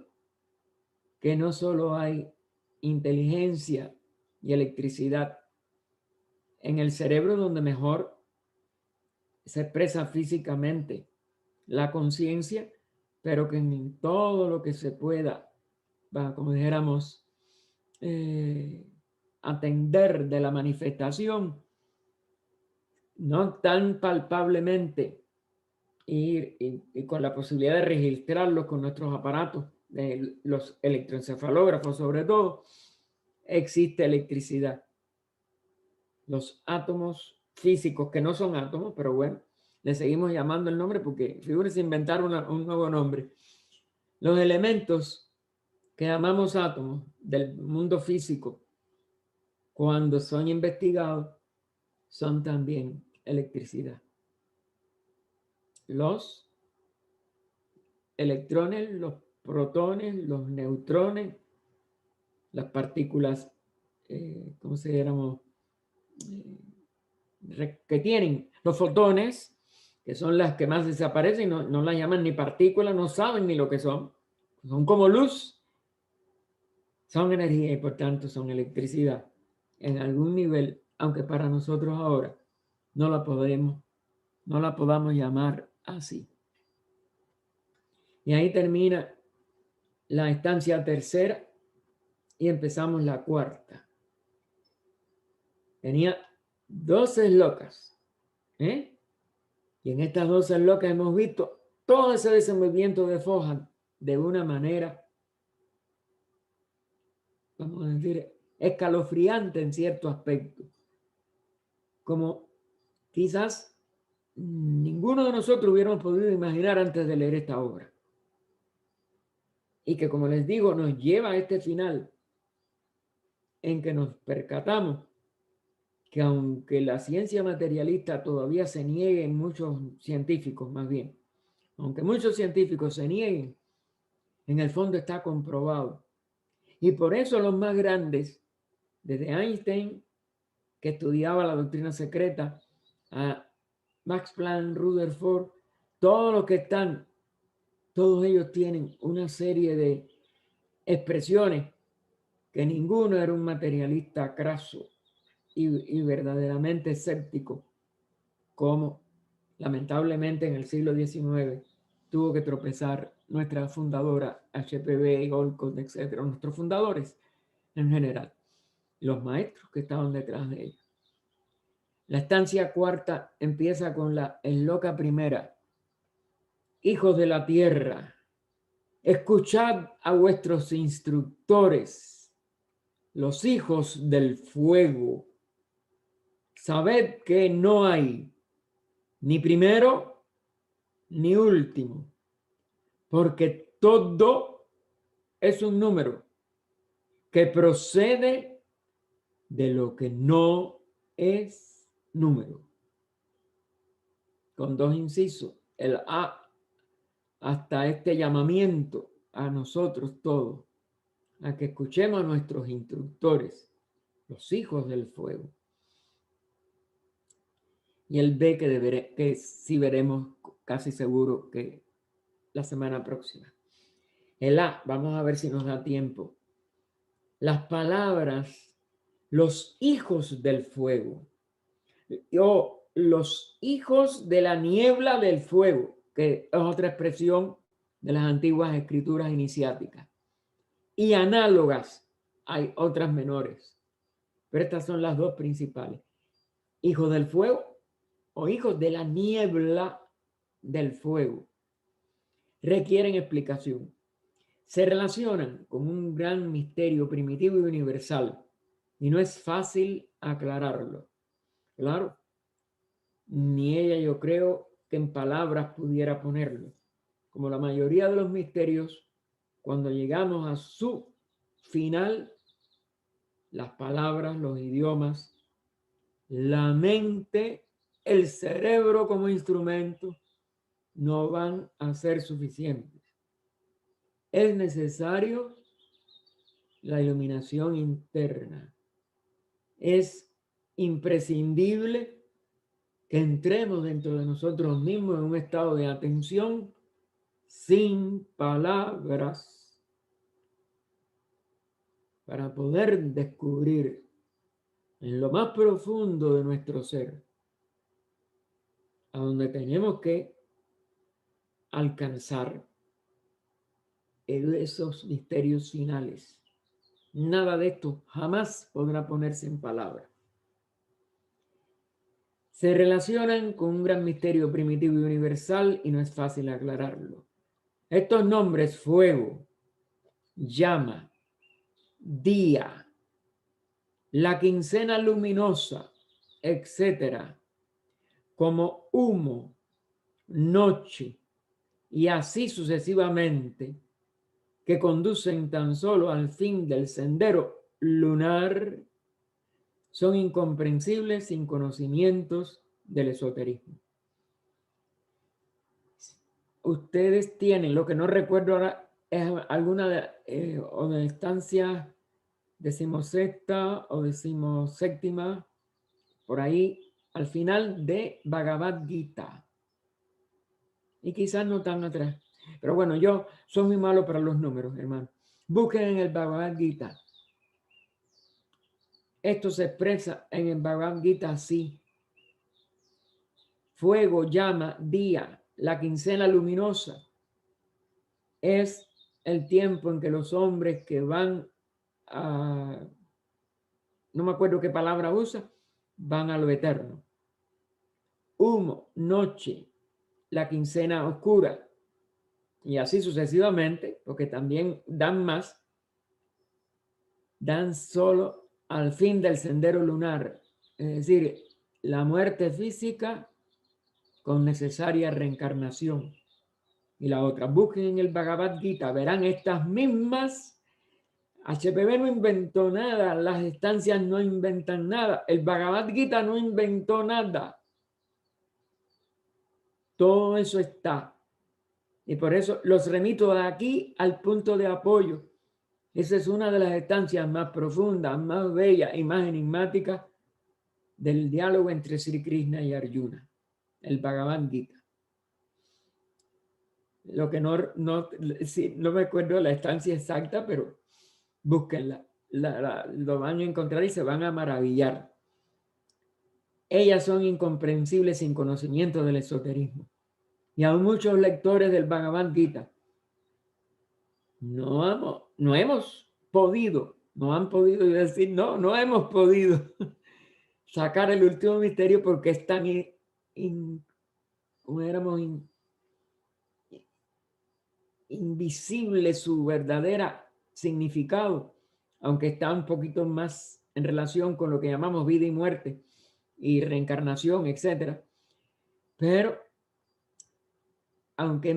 que no solo hay inteligencia y electricidad en el cerebro donde mejor se expresa físicamente la conciencia, pero que en todo lo que se pueda, como dijéramos, atender de la manifestación, no tan palpablemente y con la posibilidad de registrarlo con nuestros aparatos, los electroencefalógrafos sobre todo, existe electricidad. Los átomos físicos, que no son átomos, pero bueno, le seguimos llamando el nombre porque figúrense inventar un nuevo nombre. Los elementos que llamamos átomos del mundo físico, cuando son investigados, son también electricidad. Los electrones, los protones, los neutrones, las partículas, ¿cómo se llama? Que tienen los fotones, que son las que más desaparecen, no las llaman ni partículas, no saben ni lo que son como luz, son energía y por tanto son electricidad en algún nivel, aunque para nosotros ahora no la podamos llamar así. Y ahí termina la estancia tercera y empezamos la cuarta. Tenía 12 locas, ¿eh? Y en estas 12 locas hemos visto todo ese desenvolvimiento de Foja de una manera, vamos a decir, escalofriante en cierto aspecto. Como quizás ninguno de nosotros hubiéramos podido imaginar antes de leer esta obra. Y que, como les digo, nos lleva a este final en que nos percatamos que aunque la ciencia materialista todavía se niegue, muchos científicos más bien, aunque muchos científicos se nieguen, en el fondo está comprobado. Y por eso los más grandes, desde Einstein, que estudiaba la doctrina secreta, a Max Planck, Rutherford, todos los que están, todos ellos tienen una serie de expresiones que ninguno era un materialista craso y verdaderamente escéptico, como lamentablemente en el siglo XIX tuvo que tropezar nuestra fundadora HPB, Olcott, etcétera, nuestros fundadores en general, los maestros que estaban detrás de ellos. La estancia cuarta empieza con la esloca primera. Hijos de la tierra, escuchad a vuestros instructores, los hijos del fuego. Sabed que no hay ni primero ni último, porque todo es un número que procede de lo que no es número. Con dos incisos, el A, hasta este llamamiento a nosotros todos, a que escuchemos a nuestros instructores, los hijos del fuego. Y el B que sí veremos casi seguro que la semana próxima. El A, vamos a ver si nos da tiempo. Las palabras, los hijos del fuego, o los hijos de la niebla del fuego, que es otra expresión de las antiguas escrituras iniciáticas. Y análogas, hay otras menores, pero estas son las dos principales. Hijos del fuego o hijos de la niebla del fuego. Requieren explicación. Se relacionan con un gran misterio primitivo y universal, y no es fácil aclararlo. Claro, ni ella yo creo que en palabras pudiera ponerlo. Como la mayoría de los misterios, cuando llegamos a su final, las palabras, los idiomas, la mente, el cerebro como instrumento, no van a ser suficientes. Es necesario la iluminación interna. Es imprescindible que entremos dentro de nosotros mismos en un estado de atención sin palabras para poder descubrir en lo más profundo de nuestro ser a donde tenemos que alcanzar esos misterios finales. Nada de esto jamás podrá ponerse en palabras. Se relacionan con un gran misterio primitivo y universal y no es fácil aclararlo. Estos nombres, fuego, llama, día, la quincena luminosa, etcétera, como humo, noche y así sucesivamente, que conducen tan solo al fin del sendero lunar, son incomprensibles sin conocimientos del esoterismo. Ustedes tienen, lo que no recuerdo ahora es alguna o de estancia decimosexta o decimoséptima, por ahí, al final de Bhagavad Gita. Y quizás no tan atrás. Pero bueno, yo soy muy malo para los números, hermano. Busquen en el Bhagavad Gita. Esto se expresa en el Bhagavad Gita así. Fuego, llama, día, la quincena luminosa. Es el tiempo en que los hombres que van a... No me acuerdo qué palabra usa, van a lo eterno. Humo, noche, la quincena oscura. Y así sucesivamente, porque también dan más, dan solo al fin del sendero lunar. Es decir, la muerte física con necesaria reencarnación. Y la otra, busquen en el Bhagavad Gita, verán estas mismas. HPV no inventó nada, las estancias no inventan nada, el Bhagavad Gita no inventó nada. Todo eso está. Y por eso los remito de aquí al punto de apoyo. Esa es una de las estancias más profundas, más bellas y más enigmáticas del diálogo entre Sri Krishna y Arjuna, el Bhagavad Gita. Lo que no me acuerdo la estancia exacta, pero búsquenla. Lo van a encontrar y se van a maravillar. Ellas son incomprensibles sin conocimiento del esoterismo. Y aún muchos lectores del Bhagavad Gita no han podido decir, no hemos podido sacar el último misterio porque es tan invisible su verdadera significado, aunque está un poquito más en relación con lo que llamamos vida y muerte y reencarnación, etc. Pero aunque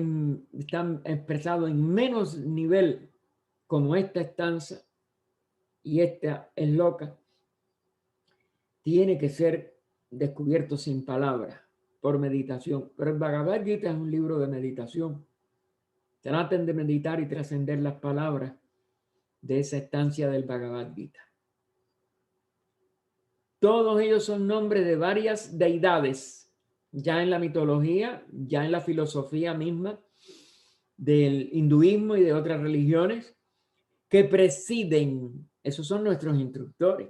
están expresados en menos nivel como esta estanza y esta es loca, tiene que ser descubierto sin palabras, por meditación. Pero el Bhagavad Gita es un libro de meditación. Traten de meditar y trascender las palabras de esa estancia del Bhagavad Gita. Todos ellos son nombres de varias deidades, ya en la mitología, ya en la filosofía misma del hinduismo y de otras religiones, que presiden, esos son nuestros instructores,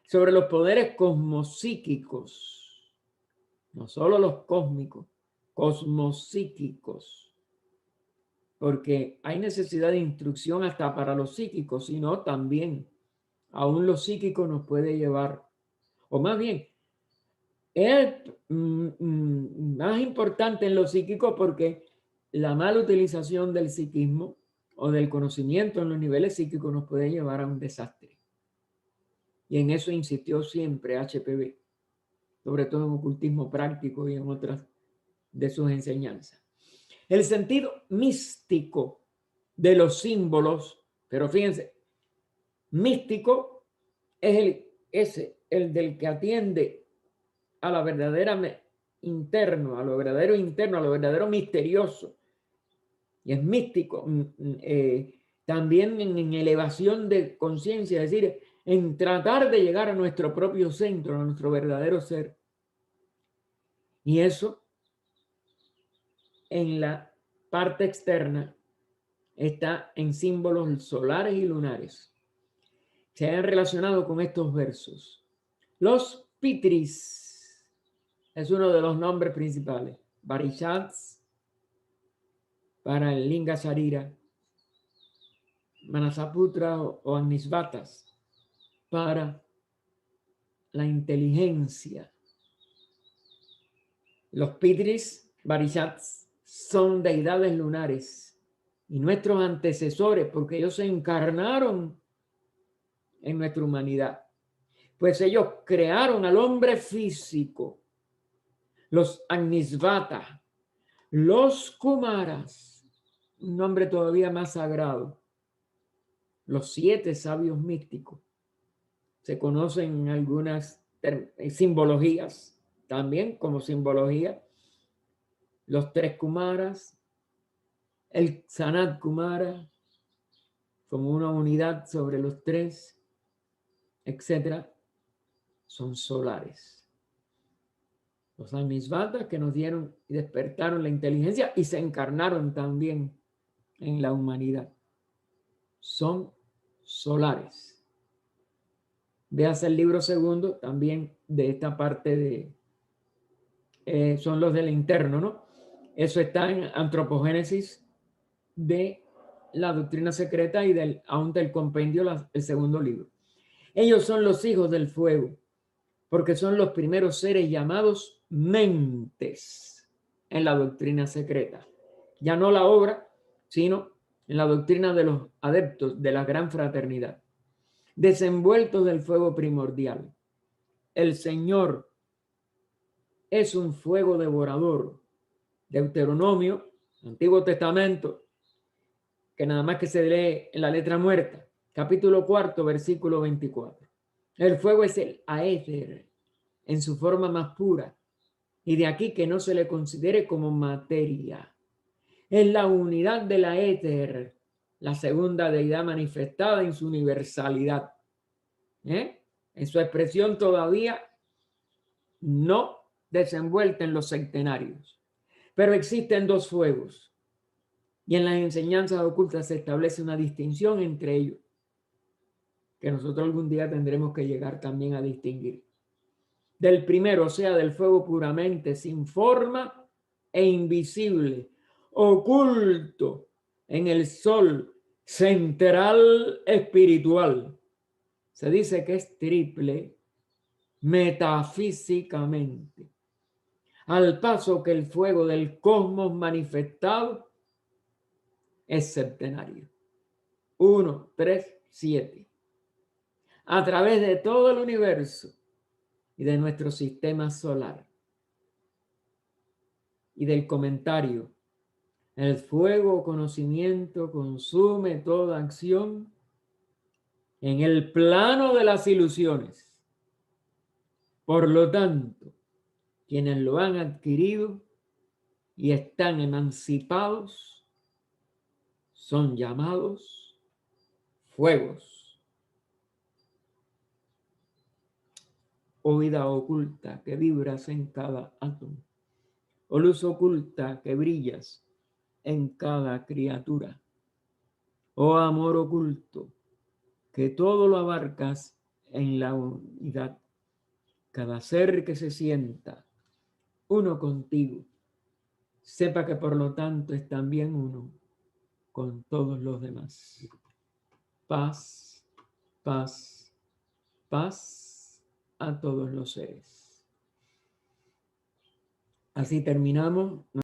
sobre los poderes cosmopsíquicos, no solo los cósmicos, cosmopsíquicos, porque hay necesidad de instrucción hasta para los psíquicos, sino también aún lo psíquico nos puede llevar, o más bien, es más importante en lo psíquico porque la mala utilización del psiquismo o del conocimiento en los niveles psíquicos nos puede llevar a un desastre. Y en eso insistió siempre HPV, sobre todo en ocultismo práctico y en otras de sus enseñanzas. El sentido místico de los símbolos, pero fíjense, místico es el del que atiende a la verdadera interno, a lo verdadero interno, a lo verdadero misterioso. Y es místico, también en elevación de conciencia, es decir, en tratar de llegar a nuestro propio centro, a nuestro verdadero ser. Y eso, en la parte externa, está en símbolos solares y lunares. Se han relacionado con estos versos. Los Pitris es uno de los nombres principales. Varishats para el Linga Sarira, Manasaputra o Agnisvatas para la inteligencia. Los Pitris, Varishats, son deidades lunares y nuestros antecesores, porque ellos se encarnaron en nuestra humanidad. Pues ellos crearon al hombre físico, los Agnisvatas, los Kumaras, un nombre todavía más sagrado, los 7 sabios místicos. Se conocen algunas simbologías, también como simbología, los 3 Kumaras, el Sanat Kumara, como una unidad sobre los 3, etcétera, son solares. Los Agnisvatas que nos dieron y despertaron la inteligencia y se encarnaron también en la humanidad. Son solares. Veas el libro segundo también de esta parte de... son los del interno, ¿no? Eso está en Antropogénesis de la doctrina secreta y aún del compendio, el segundo libro. Ellos son los hijos del fuego, porque son los primeros seres llamados mentes en la doctrina secreta. Ya no la obra, sino en la doctrina de los adeptos de la gran fraternidad. Desenvueltos del fuego primordial. El Señor es un fuego devorador. Deuteronomio, Antiguo Testamento, que nada más que se lee en la letra muerta, capítulo 4, versículo 24. El fuego es el aéter en su forma más pura, y de aquí que no se le considere como materia. Es la unidad de la éter, la segunda deidad manifestada en su universalidad. En su expresión todavía no desenvuelta en los centenarios. Pero existen dos fuegos, y en las enseñanzas ocultas se establece una distinción entre ellos, que nosotros algún día tendremos que llegar también a distinguir. Del primero, o sea, del fuego puramente sin forma e invisible, oculto en el sol central espiritual. Se dice que es triple metafísicamente, al paso que el fuego del cosmos manifestado es septenario. 1, 3, 7. A través de todo el universo y de nuestro sistema solar. Y del comentario, el fuego conocimiento consume toda acción en el plano de las ilusiones. Por lo tanto, quienes lo han adquirido y están emancipados son llamados fuegos. O vida oculta que vibras en cada átomo, o luz oculta que brillas en cada criatura, o amor oculto que todo lo abarcas en la unidad. Cada ser que se sienta uno contigo, sepa que por lo tanto es también uno con todos los demás. Paz, paz, paz a todos los seres. Así terminamos